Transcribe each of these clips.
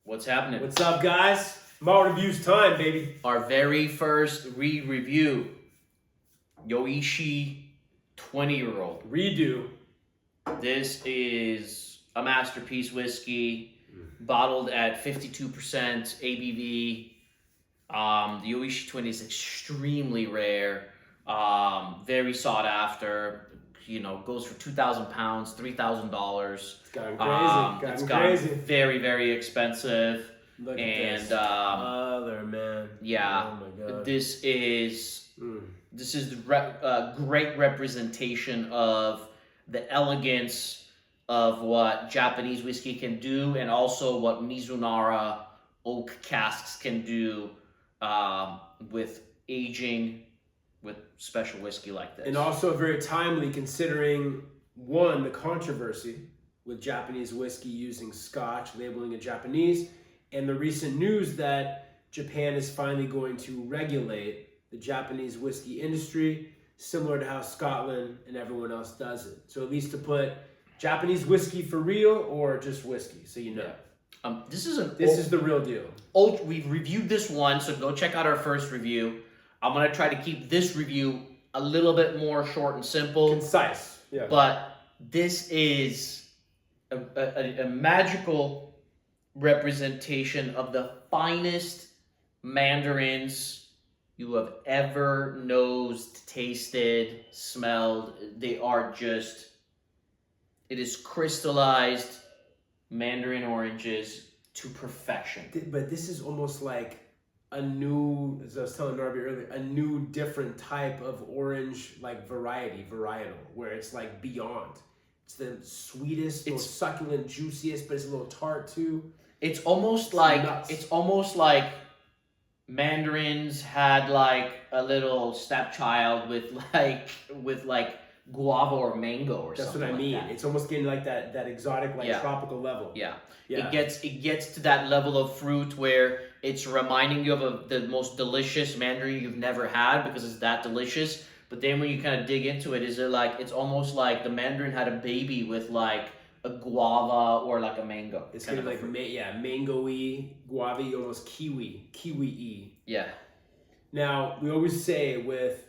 What's happening? What's up, guys? Malt reviews time, baby. Our very first review. Yoichi 20-year-old. Redo. This is a masterpiece whiskey, bottled at 52% ABV. The Yoichi 20 is extremely rare, very sought after. You know, goes for 2,000 pounds, $3,000. It's gotten crazy. Very, very expensive. Look at And this. Other man. yeah, Oh my god. this is the great representation of the elegance of what Japanese whiskey can do, and also what Mizunara oak casks can do with aging with special whiskey like this. And also very timely, considering one, the controversy with Japanese whiskey using Scotch, labeling it Japanese, and the recent news that Japan is finally going to regulate the Japanese whiskey industry, similar to how Scotland and everyone else does it. So at least to put Japanese whiskey for real or just whiskey, so you know. Yeah. This is the real deal. We've reviewed this one, so go check out our first review. I'm gonna try to keep this review a little bit more short and simple, concise. Yeah. But this is a magical representation of the finest Mandarins you have ever nosed, tasted, smelled. They are just, it is crystallized Mandarin oranges to perfection. But this is almost like a new, as I was telling Narby earlier, a new different type of orange, like varietal, where it's like beyond. It's the sweetest, most succulent, juiciest, but it's a little tart too. It's almost like Mandarins had like a little stepchild with like guava or mango or That's something. That's what I mean. Like that. It's almost getting like that exotic, tropical level. Yeah. Yeah. It gets to that level of fruit where it's reminding you of the most delicious Mandarin you've never had because it's that delicious. But then when you kind of dig into it, it's almost like the Mandarin had a baby with like a guava or like a mango. It's kind of like mango-y, guava-y, almost kiwi-y. Yeah. Now, we always say with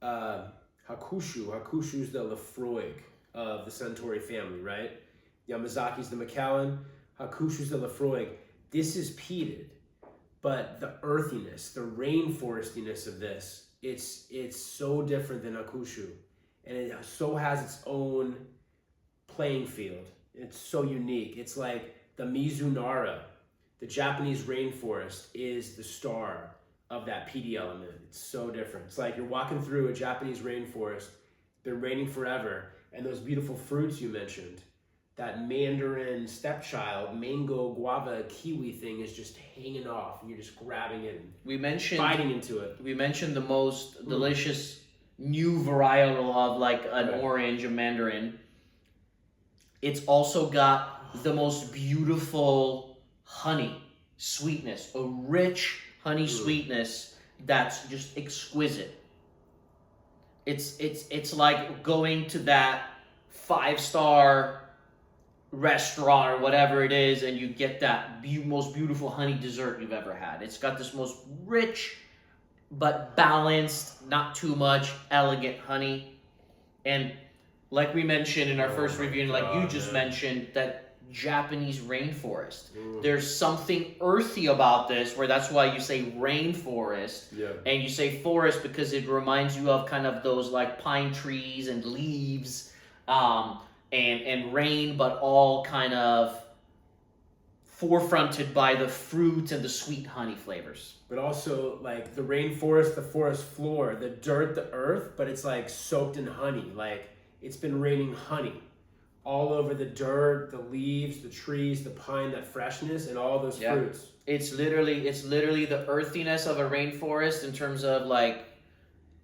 Hakushu's the Lafroig of the Suntory family, right? Yamazaki's the Macallan, Hakushu's the Lafroig. This is peated, but the earthiness, the rainforestiness of this, it's so different than Hakushu, and it so has its own playing field. It's so unique. It's like the Mizunara, the Japanese rainforest, is the star of that peaty element. It's so different. It's like you're walking through a Japanese rainforest, been raining forever, and those beautiful fruits you mentioned, that Mandarin stepchild, mango, guava, kiwi thing is just hanging off, and you're just grabbing it and biting into it. We mentioned the most delicious new varietal of like an orange, a Mandarin. It's also got the most beautiful honey sweetness, a rich honey sweetness that's just exquisite. It's like going to that 5-star restaurant or whatever it is, and you get that most beautiful honey dessert you've ever had. It's got this most rich but balanced, not too much, elegant honey. And like we mentioned in our first review, and like you just mentioned, that Japanese rainforest. There's something earthy about this, where that's why you say rainforest, and you say forest because it reminds you of kind of those like pine trees and leaves, and rain, but all kind of forefronted by the fruit and the sweet honey flavors. But also like the rainforest, the forest floor, the dirt, the earth, but it's like soaked in honey. Like it's been raining honey all over the dirt, the leaves, the trees, the pine, that freshness, and all those fruits. It's literally the earthiness of a rainforest in terms of like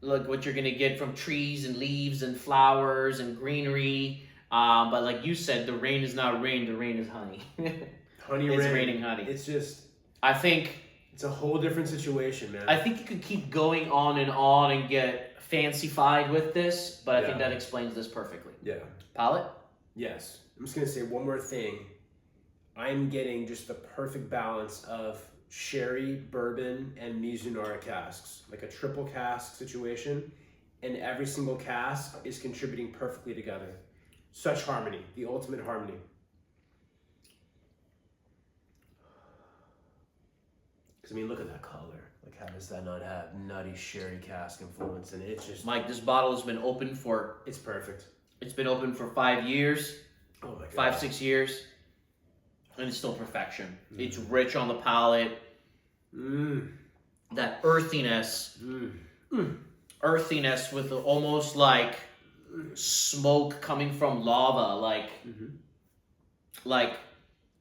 what you're gonna get from trees and leaves and flowers and greenery. But like you said, the rain is not rain, the rain is honey. Honey it's rain. raining honey. It's just, I think it's a whole different situation, man. I think you could keep going on and get fancy-fied with this, but I think that explains this perfectly. Yeah. Palate? Yes. I'm just going to say one more thing. I'm getting just the perfect balance of sherry, bourbon, and Mizunara casks, like a triple cask situation, and every single cask is contributing perfectly together. Such harmony, the ultimate harmony. Because, I mean, look at that color. Like, how does that not have nutty sherry cask influence? And it's just... Mike, this bottle has been open for... It's perfect. It's been open for 5 years. Oh my God. 5, 6 years. And it's still perfection. It's rich on the palate. That earthiness. Earthiness with almost like smoke coming from lava. Like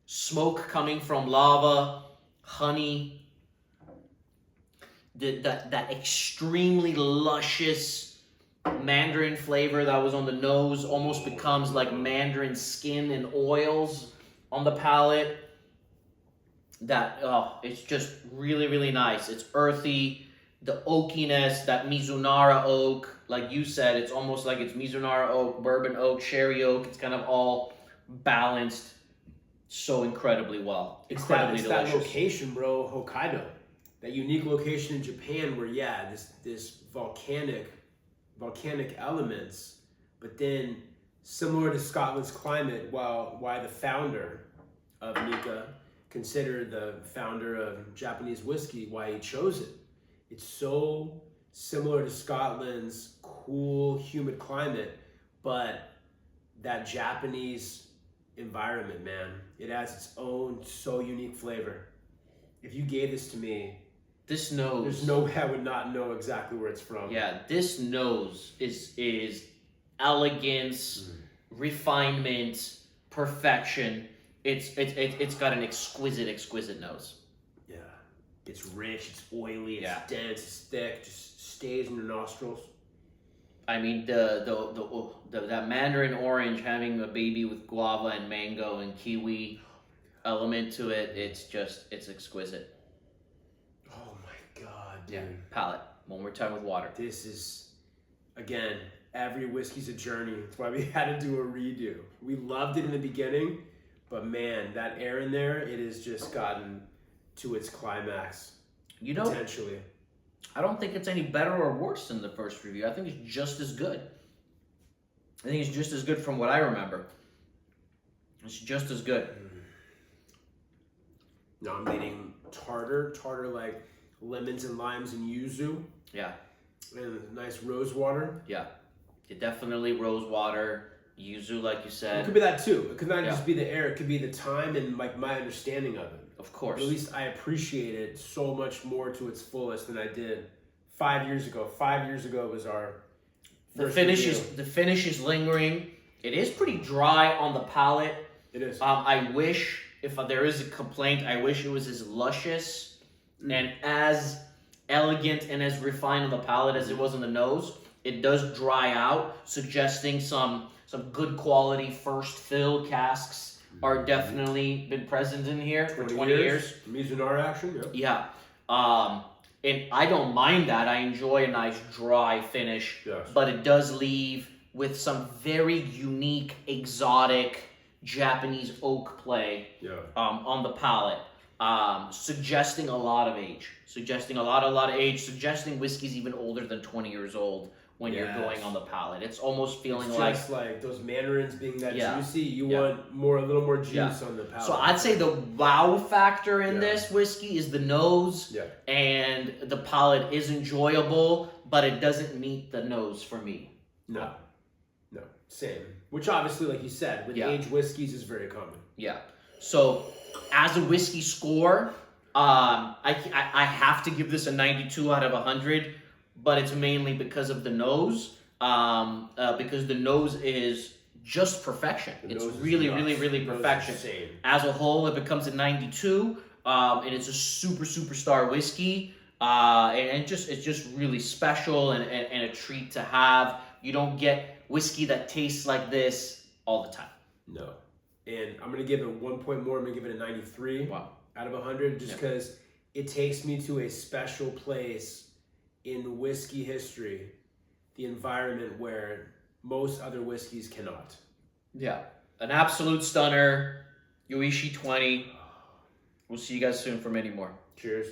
smoke coming from lava. Honey. That extremely luscious Mandarin flavor that was on the nose almost becomes like Mandarin skin and oils on the palate. It's just really, really nice. It's earthy, the oakiness, that Mizunara oak, like you said, it's almost like it's Mizunara oak, bourbon oak, sherry oak. It's kind of all balanced so incredibly well. Incredibly delicious. That location, bro, Hokkaido. That unique location in Japan where, yeah, this volcanic elements, but then similar to Scotland's climate, why the founder of Nika, considered the founder of Japanese whiskey, why he chose it. It's so similar to Scotland's cool, humid climate, but that Japanese environment, man, it has its own so unique flavor. If you gave this to me, this nose, there's no way I would not know exactly where it's from. Yeah, this nose is elegance, refinement, perfection. It's got an exquisite nose. Yeah, it's rich, it's oily, it's dense, it's thick, just stays in your nostrils. I mean, that Mandarin orange having a baby with guava and mango and kiwi element to it, it's exquisite. Oh my God, dude. Yeah, palate. One more time with water. This is, again, every whiskey's a journey. That's why we had to do a redo. We loved it in the beginning, but man, that air in there, it has just gotten to its climax. You know, potentially. I don't think it's any better or worse than the first review. I think it's just as good. I think it's just as good from what I remember. It's just as good. No, I'm getting tartar like lemons and limes and yuzu. Yeah. And nice rose water. Yeah. Definitely rose water, yuzu, like you said. It could be that too. It could not just be the air. It could be the time and like my understanding of it. Of course. At least I appreciate it so much more to its fullest than I did 5 years ago. 5 years ago was our the finish is lingering. It is pretty dry on the palate. It is. I wish, if there is a complaint, I wish it was as luscious and as elegant and as refined on the palate as it was on the nose. It does dry out, suggesting some good quality first fill casks are definitely been present in here for 20 years. Mizunara action, yeah. And I don't mind that. I enjoy a nice dry finish, yes. But it does leave with some very unique, exotic Japanese oak play on the palate, suggesting a lot of age, suggesting whiskey's even older than 20 years old. When you're going on the palate, it's almost feeling it's like those mandarins being that juicy. You want a little more juice on the palate. So I'd say the wow factor in this whiskey is the nose, and the palate is enjoyable, but it doesn't meet the nose for me. No, same. Which obviously, like you said, with aged whiskeys is very common. Yeah. So as a whiskey score, I have to give this a 92 out of 100. But it's mainly because of the nose, because the nose is just perfection. It's really perfection. As a whole, it becomes a 92, and it's a superstar whiskey, and it's just really special and a treat to have. You don't get whiskey that tastes like this all the time. No, and I'm gonna give it 1 point more. I'm gonna give it a 93 out of 100, just because it takes me to a special place in whiskey history, the environment where most other whiskeys cannot. Yeah, an absolute stunner. Yoichi 20. We'll see you guys soon for many more. Cheers.